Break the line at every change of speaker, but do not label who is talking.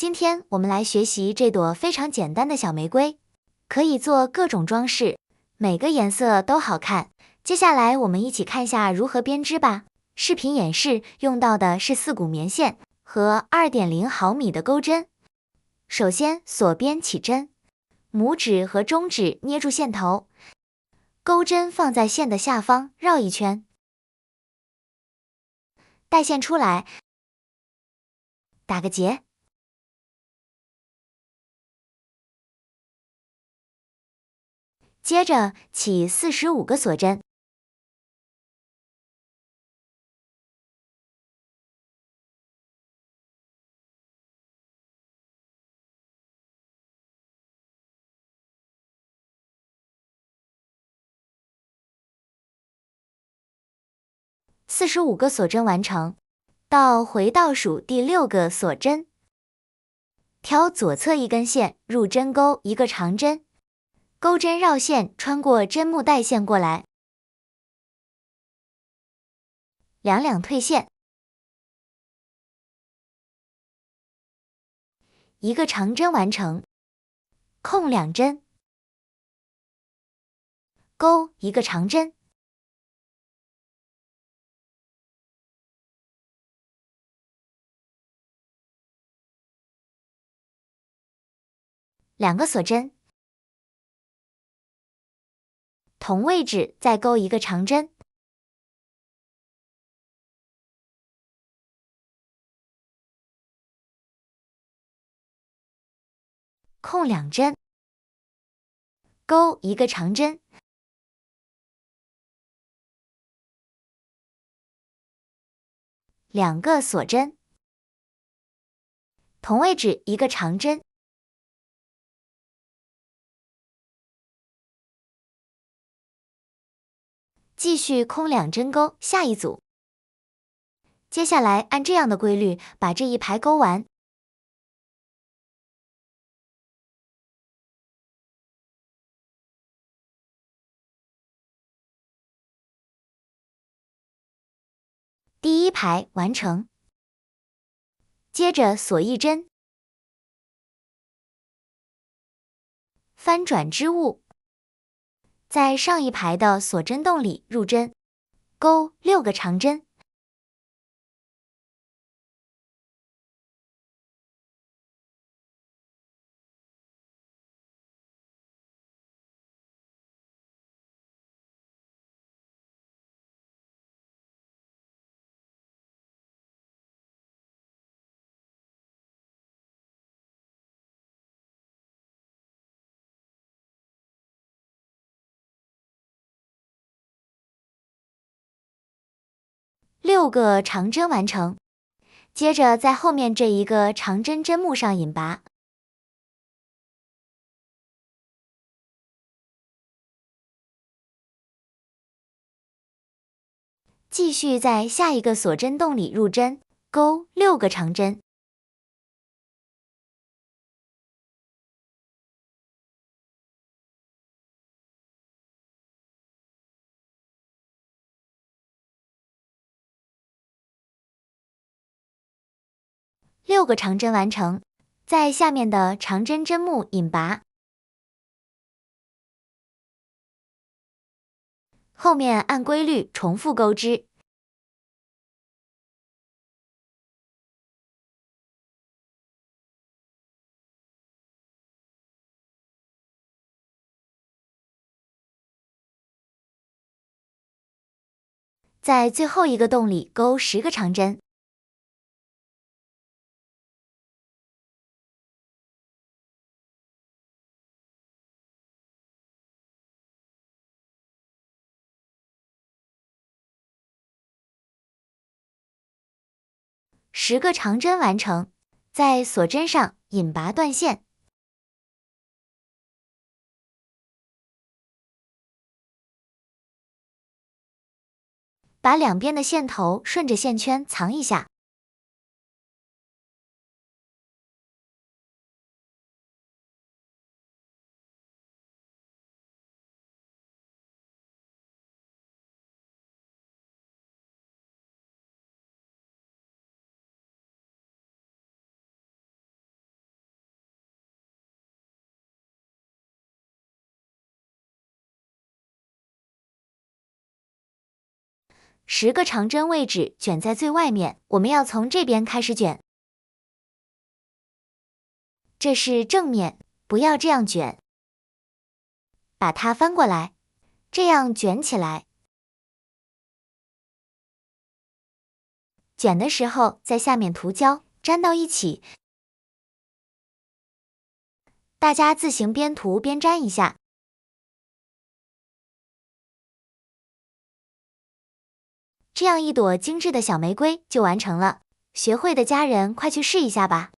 今天我们来学习这朵非常简单的小玫瑰，可以做各种装饰，每个颜色都好看。接下来我们一起看下如何编织吧。视频演示用到的是4股棉线和2.0毫米的钩针。首先锁边起针，拇指和中指捏住线头，钩针放在线的下方绕一圈，带线出来，打个结。接着起45个锁针，45个锁针完成，到回倒数第6个锁针，挑左侧一根线入针钩一个长针，钩针绕线穿过针目带线过来，两退线，一个长针完成，空2针，钩一个长针，2个锁针，同位置再钩一个长针，空2针，钩一个长针，两个锁针，同位置一个长针，继续空2针钩下一组。接下来按这样的规律把这一排钩完。第1排完成，接着锁1针，翻转织物，在上一排的锁针洞里入针，钩6个长针，6个长针完成。接着在后面这一个长针针目上引拔，继续在下一个锁针洞里入针，钩6个长针，6个长针完成，在下面的长针针目引拔，后面按规律重复钩织。在最后一个洞里钩10个长针，10个长针完成，在锁针上引拔断线，把两边的线头顺着线圈藏一下。10个长针位置卷在最外面，我们要从这边开始卷。这是正面，不要这样卷。把它翻过来，这样卷起来。卷的时候在下面涂胶，粘到一起。大家自行边涂边粘一下。这样一朵精致的小玫瑰就完成了，学会的家人快去试一下吧。